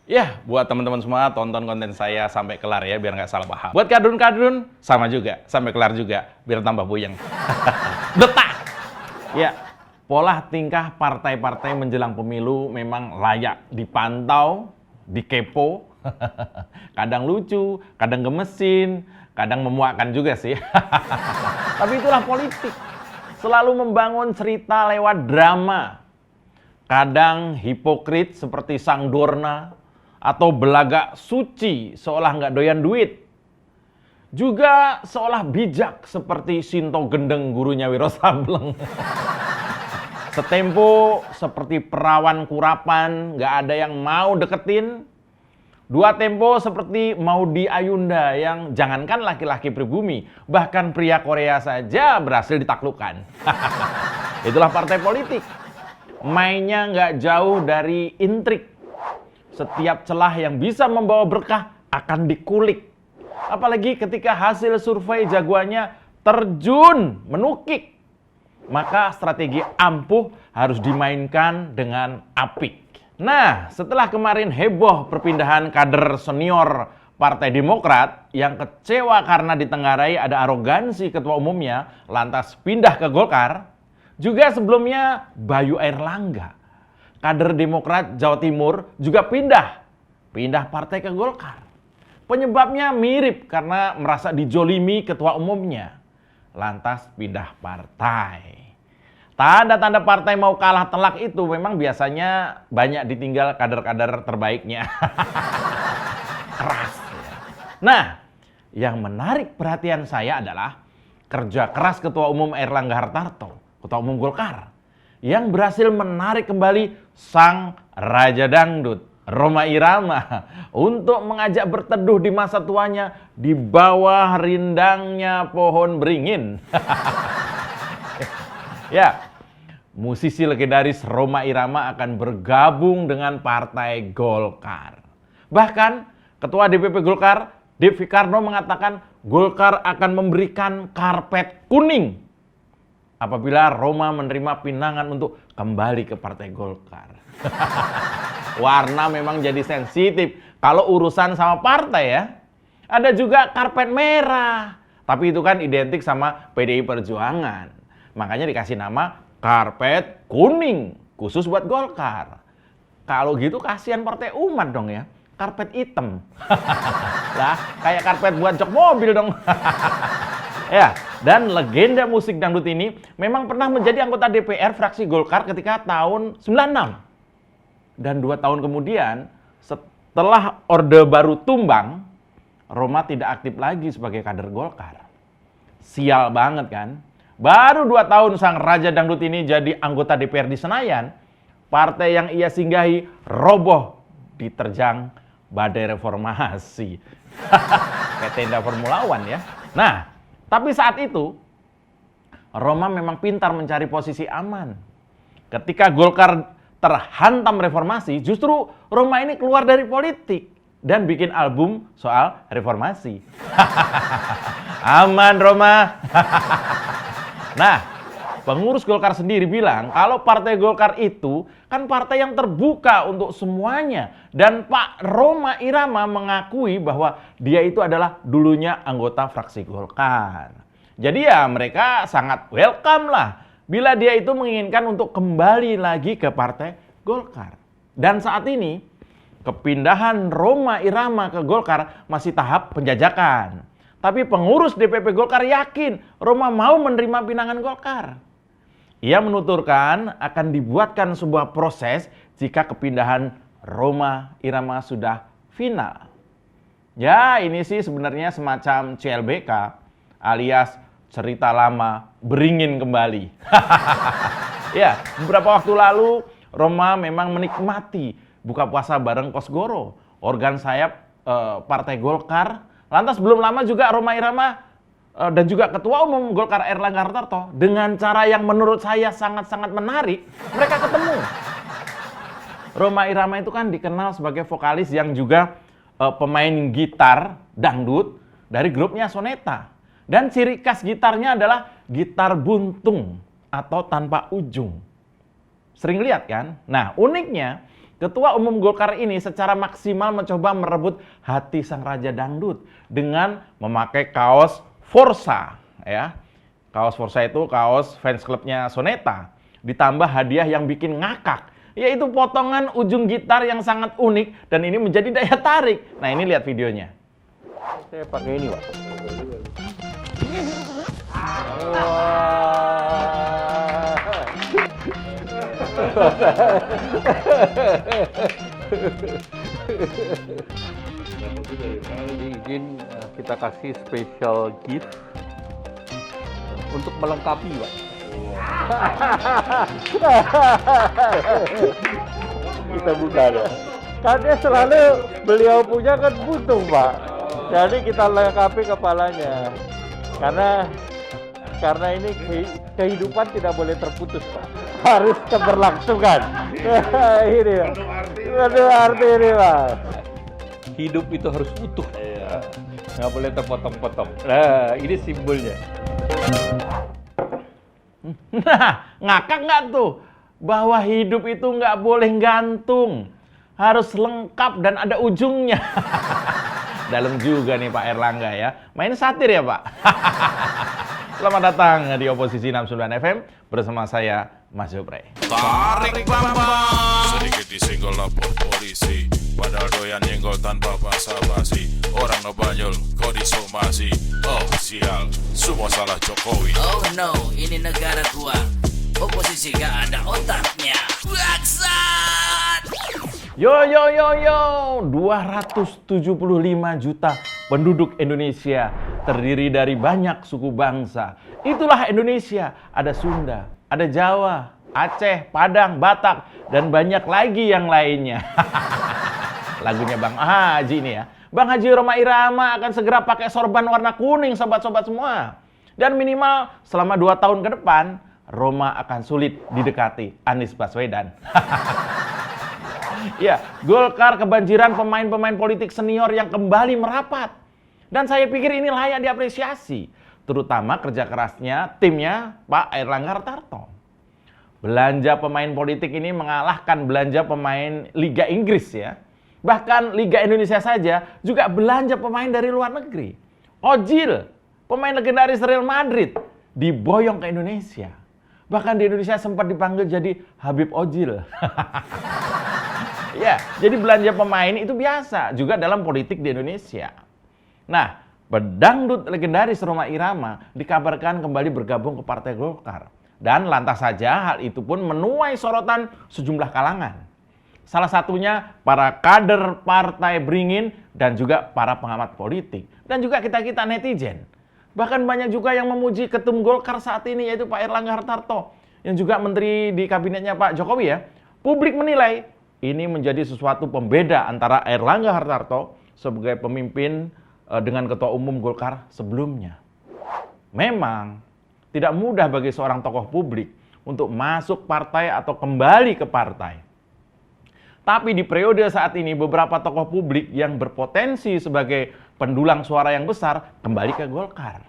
Ya, buat teman-teman semua tonton konten saya sampai kelar ya, biar nggak salah paham. Buat kadrun-kadrun, sama juga, sampai kelar juga, biar tambah puyeng. Detak! Ya, pola tingkah partai-partai menjelang pemilu memang layak dipantau, dikepo, kadang lucu, kadang gemesin, kadang memuakkan juga sih. Tapi itulah politik, selalu membangun cerita lewat drama. Kadang hipokrit seperti Sang Dorna, atau belagak suci seolah nggak doyan duit. Juga seolah bijak seperti Sinto Gendeng gurunya Wiro Sableng. Setempo seperti perawan kurapan, nggak ada yang mau deketin. Dua tempo seperti Maudy Ayunda yang jangankan laki-laki pribumi, bahkan pria Korea saja berhasil ditaklukkan. Itulah partai politik. Mainnya nggak jauh dari intrik. Setiap celah yang bisa membawa berkah akan dikulik. Apalagi ketika hasil survei jagoannya terjun, menukik. Maka strategi ampuh harus dimainkan dengan apik. Nah, setelah kemarin heboh perpindahan kader senior Partai Demokrat yang kecewa karena ditenggarai ada arogansi ketua umumnya lantas pindah ke Golkar, juga sebelumnya Bayu Airlangga, kader Demokrat Jawa Timur juga pindah partai ke Golkar. Penyebabnya mirip karena merasa dijolimi ketua umumnya, lantas pindah partai. Tanda-tanda partai mau kalah telak itu memang biasanya banyak ditinggal kader-kader terbaiknya. Keras. Nah, yang menarik perhatian saya adalah kerja keras Ketua Umum Airlangga Hartarto, Ketua Umum Golkar, yang berhasil menarik kembali sang Raja Dangdut, Rhoma Irama, untuk mengajak berteduh di masa tuanya di bawah rindangnya pohon beringin. Ya, musisi legendaris Rhoma Irama akan bergabung dengan Partai Golkar. Bahkan, Ketua DPP Golkar, Dev Fikarno mengatakan Golkar akan memberikan karpet kuning apabila Rhoma menerima pinangan untuk kembali ke Partai Golkar. Warna memang jadi sensitif kalau urusan sama partai ya. Ada juga karpet merah, tapi itu kan identik sama PDI Perjuangan. Makanya dikasih nama karpet kuning, khusus buat Golkar. Kalau gitu kasihan partai umat dong ya, karpet hitam. Lah, kayak karpet buat jok mobil dong. Ya, dan legenda musik dangdut ini memang pernah menjadi anggota DPR fraksi Golkar ketika tahun 96. Dan 2 tahun kemudian, setelah Orde Baru tumbang, Rhoma tidak aktif lagi sebagai kader Golkar. Sial banget kan? Baru 2 tahun sang Raja Dangdut ini jadi anggota DPR di Senayan, partai yang ia singgahi roboh diterjang badai reformasi. Kayak tenda Formula One ya. Nah, tapi saat itu, Rhoma memang pintar mencari posisi aman. Ketika Golkar terhantam reformasi, justru Rhoma ini keluar dari politik dan bikin album soal reformasi. Aman Rhoma. Nah, pengurus Golkar sendiri bilang kalau Partai Golkar itu kan partai yang terbuka untuk semuanya. Dan Pak Rhoma Irama mengakui bahwa dia itu adalah dulunya anggota fraksi Golkar. Jadi ya mereka sangat welcome lah bila dia itu menginginkan untuk kembali lagi ke Partai Golkar. Dan saat ini kepindahan Rhoma Irama ke Golkar masih tahap penjajakan. Tapi pengurus DPP Golkar yakin Rhoma mau menerima pinangan Golkar. Ia menuturkan akan dibuatkan sebuah proses jika kepindahan Rhoma Irama sudah final. Ya, ini sih sebenarnya semacam CLBK alias cerita lama beringin kembali. Ya, beberapa waktu lalu Rhoma memang menikmati buka puasa bareng Kosgoro, organ sayap Partai Golkar. Lantas belum lama juga Rhoma Irama dan juga Ketua Umum Golkar Airlangga Hartarto dengan cara yang menurut saya sangat-sangat menarik, mereka ketemu. Rhoma Irama itu kan dikenal sebagai vokalis yang juga pemain gitar dangdut dari grupnya Soneta. Dan ciri khas gitarnya adalah gitar buntung atau tanpa ujung. Sering lihat kan? Nah, uniknya Ketua Umum Golkar ini secara maksimal mencoba merebut hati sang raja dangdut dengan memakai kaos Forza, ya. Kaos Forza itu kaos fans klubnya Soneta, ditambah hadiah yang bikin ngakak, yaitu potongan ujung gitar yang sangat unik dan ini menjadi daya tarik. Nah, ini lihat videonya. Saya pakai ini, Pak. Izin kita kasih special gift untuk melengkapi, Pak. Kita buka deh. Karena selalu beliau punya kan butuh, Pak. Jadi kita lengkapi kepalanya. Karena ini kehidupan tidak boleh terputus, Pak. Harus keberlangsungan. Ini, Pak. Penuh arti ini, Pak. Hidup itu harus utuh. Nggak boleh terpotong-potong. Nah, ini simbolnya. Nah, ngakak nggak tuh? Bahwa hidup itu nggak boleh gantung. Harus lengkap dan ada ujungnya. Dalam juga nih Pak Erlangga ya. Main satir ya Pak? Selamat datang di Oposisi 69 FM bersama saya, Mas Jopre. Tarik bambang, sedikit disenggol lapor polisi. Padahal doyan nyenggol tanpa basa-basi. Orang ngebanyol, kok disomasi. Oh sial, semua salah Jokowi. Oh no, ini negara gua. Oposisi gak ada otaknya. Bangsat! Yo, 275 juta penduduk Indonesia terdiri dari banyak suku bangsa. Itulah Indonesia. Ada Sunda, ada Jawa, Aceh, Padang, Batak, dan banyak lagi yang lainnya. Lagunya Bang Haji ini ya. Bang Haji Rhoma Irama akan segera pakai sorban warna kuning, sobat-sobat semua. Dan minimal selama 2 tahun ke depan, Rhoma akan sulit didekati Anies Baswedan. Ya, Golkar kebanjiran pemain-pemain politik senior yang kembali merapat. Dan saya pikir ini layak diapresiasi, terutama kerja kerasnya timnya Pak Airlangga Hartarto. Belanja pemain politik ini mengalahkan belanja pemain Liga Inggris ya. Bahkan Liga Indonesia saja juga belanja pemain dari luar negeri. Ozil, pemain legendaris Real Madrid, diboyong ke Indonesia. Bahkan di Indonesia sempat dipanggil jadi Habib Ozil. Ya, jadi belanja pemain itu biasa juga dalam politik di Indonesia. Nah, pedangdut legendaris Rhoma Irama dikabarkan kembali bergabung ke Partai Golkar. Dan lantas saja hal itu pun menuai sorotan sejumlah kalangan. Salah satunya para kader Partai Beringin dan juga para pengamat politik. Dan juga kita-kita netizen. Bahkan banyak juga yang memuji ketum Golkar saat ini yaitu Pak Airlangga Hartarto. Yang juga menteri di kabinetnya Pak Jokowi ya. Publik menilai ini menjadi sesuatu pembeda antara Airlangga Hartarto sebagai pemimpin dengan ketua umum Golkar sebelumnya. Memang tidak mudah bagi seorang tokoh publik untuk masuk partai atau kembali ke partai. Tapi di periode saat ini beberapa tokoh publik yang berpotensi sebagai pendulang suara yang besar kembali ke Golkar.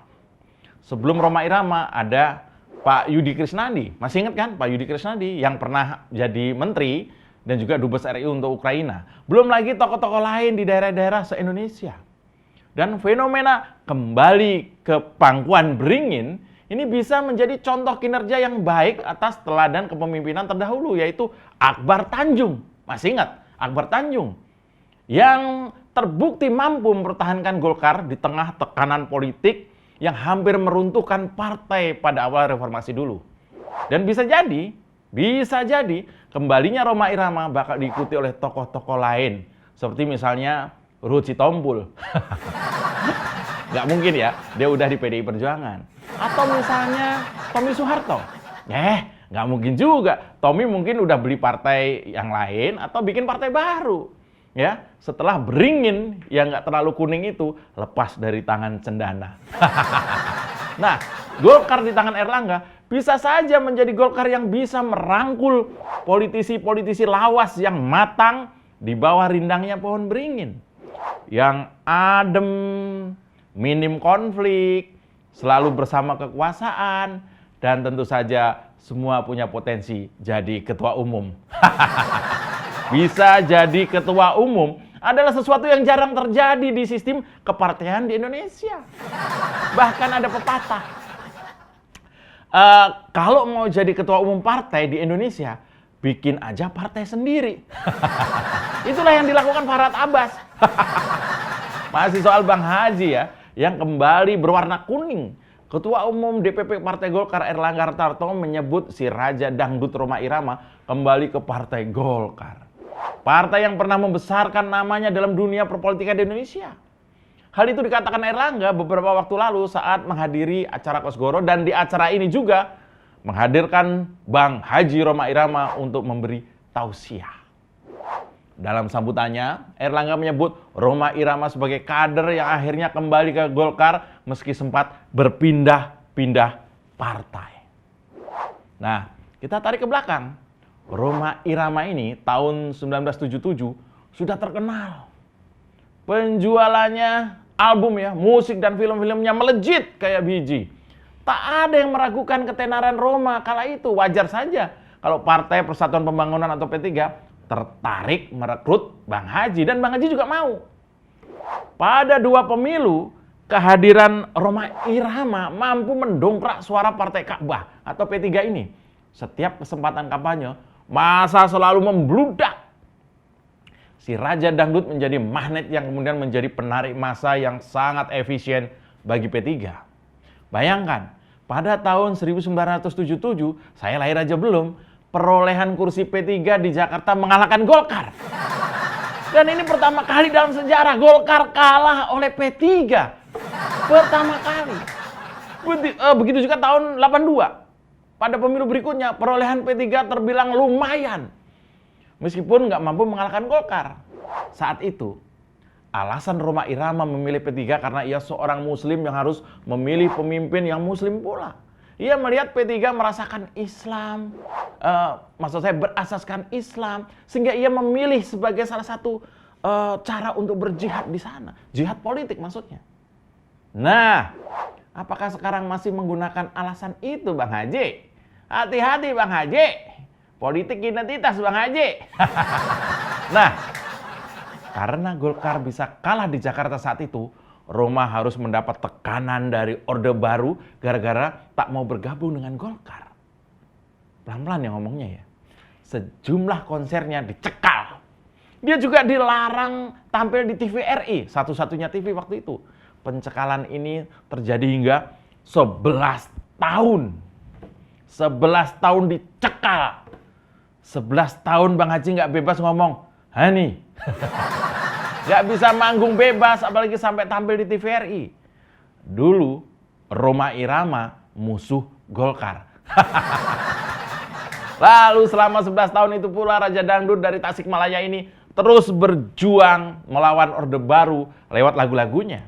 Sebelum Rhoma Irama ada Pak Yudi Krisnandi. Masih ingat kan Pak Yudi Krisnandi yang pernah jadi menteri dan juga Dubes RI untuk Ukraina. Belum lagi tokoh-tokoh lain di daerah-daerah se-Indonesia. Dan fenomena kembali ke pangkuan Beringin ini bisa menjadi contoh kinerja yang baik atas teladan kepemimpinan terdahulu, yaitu Akbar Tanjung. Masih ingat? Akbar Tanjung. Yang terbukti mampu mempertahankan Golkar di tengah tekanan politik yang hampir meruntuhkan partai pada awal reformasi dulu. Dan bisa jadi kembalinya Rhoma Irama bakal diikuti oleh tokoh-tokoh lain. Seperti misalnya Ruhut Sitompul. Nggak mungkin ya, dia udah di PDI Perjuangan. Atau misalnya Tommy Soeharto. Nggak mungkin juga. Tommy mungkin udah beli partai yang lain atau bikin partai baru. Ya, setelah Beringin yang nggak terlalu kuning itu lepas dari tangan cendana. Nah, Golkar di tangan Erlangga bisa saja menjadi Golkar yang bisa merangkul politisi-politisi lawas yang matang di bawah rindangnya pohon beringin. Yang adem, minim konflik, selalu bersama kekuasaan, dan tentu saja semua punya potensi jadi ketua umum. bisa jadi ketua umum adalah sesuatu yang jarang terjadi di sistem kepartaian di Indonesia. Bahkan ada pepatah, kalau mau jadi ketua umum partai di Indonesia, bikin aja partai sendiri. Itulah yang dilakukan Farhad Abbas. Masih soal Bang Haji ya, yang kembali berwarna kuning. Ketua Umum DPP Partai Golkar Erlangga Hartarto menyebut si Raja Dangdut Rhoma Irama kembali ke Partai Golkar. Partai yang pernah membesarkan namanya dalam dunia perpolitikan di Indonesia. Hal itu dikatakan Erlangga beberapa waktu lalu saat menghadiri acara Kosgoro, dan di acara ini juga menghadirkan Bang Haji Rhoma Irama untuk memberi tausiah. Dalam sambutannya, Erlangga menyebut Rhoma Irama sebagai kader yang akhirnya kembali ke Golkar meski sempat berpindah-pindah partai. Nah, kita tarik ke belakang. Rhoma Irama ini tahun 1977 sudah terkenal. Penjualannya album ya, musik dan film-filmnya melejit kayak biji. Tak ada yang meragukan ketenaran Rhoma kala itu. Wajar saja kalau Partai Persatuan Pembangunan atau P3 tertarik merekrut Bang Haji, dan Bang Haji juga mau. Pada 2 pemilu, kehadiran Rhoma Irama mampu mendongkrak suara Partai Ka'bah atau P3 ini. Setiap kesempatan kampanye, massa selalu membludak. Si Raja Dangdut menjadi magnet yang kemudian menjadi penarik massa yang sangat efisien bagi P3. Bayangkan, pada tahun 1977, saya lahir aja belum, perolehan kursi P3 di Jakarta mengalahkan Golkar. Dan ini pertama kali dalam sejarah Golkar kalah oleh P3. Pertama kali. Begitu juga tahun 82. Pada pemilu berikutnya, perolehan P3 terbilang lumayan. Meskipun nggak mampu mengalahkan Golkar. Saat itu, alasan Rhoma Irama memilih P3 karena ia seorang Muslim yang harus memilih pemimpin yang Muslim pula. Ia melihat P3 merasakan Islam, berasaskan Islam, sehingga ia memilih sebagai salah satu cara untuk berjihad di sana. Jihad politik maksudnya. Nah, apakah sekarang masih menggunakan alasan itu Bang Haji? Hati-hati Bang Haji, politik identitas Bang Haji. Nah, karena Golkar bisa kalah di Jakarta saat itu, Rhoma harus mendapat tekanan dari Orde Baru gara-gara tak mau bergabung dengan Golkar. Pelan-pelan ya ngomongnya ya. Sejumlah konsernya dicekal. Dia juga dilarang tampil di TVRI, satu-satunya TV waktu itu. Pencekalan ini terjadi hingga 11 tahun. 11 tahun dicekal. 11 tahun Bang Haji nggak bebas ngomong, "Hani." Gak bisa manggung bebas, apalagi sampai tampil di TVRI. Dulu, Rhoma Irama musuh Golkar. Lalu selama 11 tahun itu pula Raja Dangdut dari Tasikmalaya ini terus berjuang melawan Orde Baru lewat lagu-lagunya.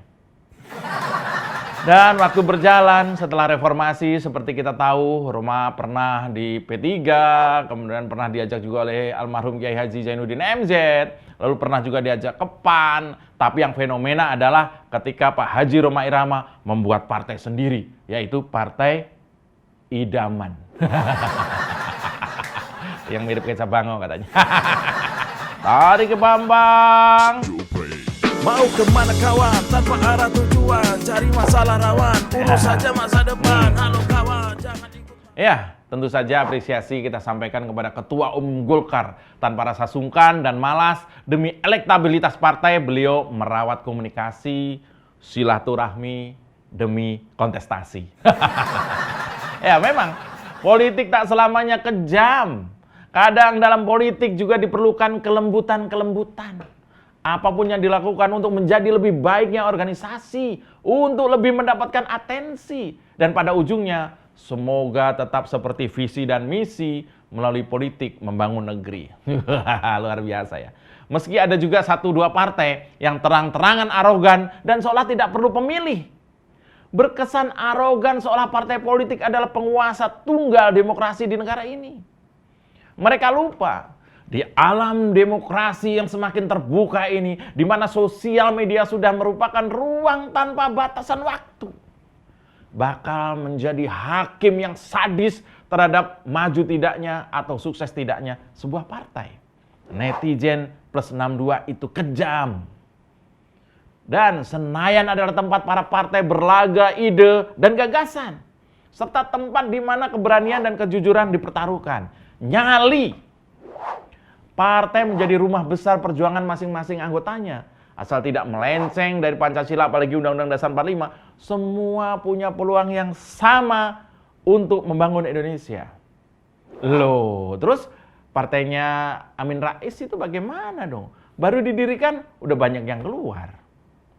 Dan waktu berjalan setelah reformasi, seperti kita tahu, Rhoma pernah di P3, kemudian pernah diajak juga oleh almarhum Kiai Haji Zainuddin MZ, lalu pernah juga diajak ke PAN. Tapi yang fenomena adalah ketika Pak Haji Rhoma Irama membuat partai sendiri, yaitu Partai Idaman. Yang mirip kecap bango katanya. Tarik ke Bambang. Mau kemana kawan, tanpa arah tujuan, cari masalah rawan, urus saja masa depan. Halo kawan, jangan ikut. Ya, tentu saja apresiasi kita sampaikan kepada Ketua Umum Golkar. Tanpa rasa sungkan dan malas, demi elektabilitas partai, beliau merawat komunikasi, silaturahmi, demi kontestasi. Ya, memang politik tak selamanya kejam. Kadang dalam politik juga diperlukan kelembutan-kelembutan. Apapun yang dilakukan untuk menjadi lebih baiknya organisasi, untuk lebih mendapatkan atensi. Dan pada ujungnya, semoga tetap seperti visi dan misi melalui politik membangun negeri. Luar biasa ya. Meski ada juga 1-2 partai yang terang-terangan arogan dan seolah tidak perlu pemilih. Berkesan arogan seolah partai politik adalah penguasa tunggal demokrasi di negara ini. Mereka lupa. Di alam demokrasi yang semakin terbuka ini, di mana sosial media sudah merupakan ruang tanpa batasan waktu, bakal menjadi hakim yang sadis terhadap maju tidaknya atau sukses tidaknya sebuah partai. Netizen plus 62 itu kejam. Dan Senayan adalah tempat para partai berlaga ide dan gagasan. Serta tempat di mana keberanian dan kejujuran dipertaruhkan. Nyali. Partai menjadi rumah besar perjuangan masing-masing anggotanya. Asal tidak melenceng dari Pancasila, apalagi Undang-Undang Dasar 45. Semua punya peluang yang sama untuk membangun Indonesia. Loh, terus partainya Amin Rais itu bagaimana dong? Baru didirikan, udah banyak yang keluar.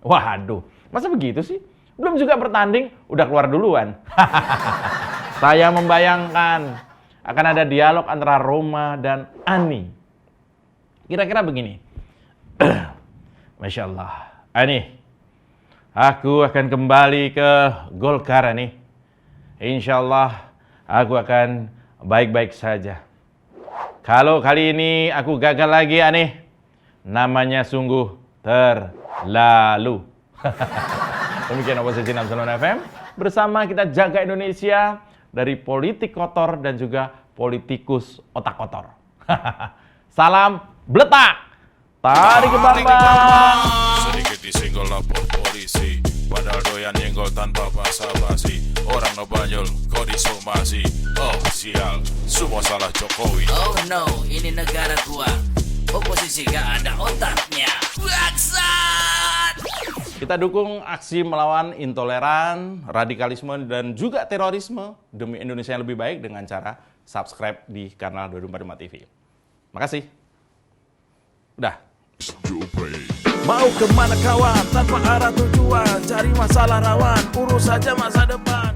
Waduh, masa begitu sih? Belum juga bertanding, udah keluar duluan. Saya membayangkan akan ada dialog antara Roma dan Ani. Kira-kira begini. Masya Allah. Ani, aku akan kembali ke Golkar, Ani. Insya Allah, aku akan baik-baik saja. Kalau kali ini aku gagal lagi, Ani, namanya sungguh terlalu. Demikian Oposisi 69 FM. Bersama kita jaga Indonesia dari politik kotor dan juga politikus otak kotor. Salam beletak. Tarik ke Bambang. Sedikit disenggol lapor polisi, padahal doyan nyenggol tanpa basa-basi. Orang ngebanyol kok disomasi. Oh sial, semua salah Jokowi. Oh no, ini negara gua. Oposisi gak ada otaknya. Bangsat! Kita dukung aksi melawan intoleran, radikalisme, dan juga terorisme demi Indonesia yang lebih baik dengan cara subscribe di kanal 245 TV. Makasih. Udah. Mau kemana kawan tanpa arah tujuan, cari masalah rawan, urus saja masa depan.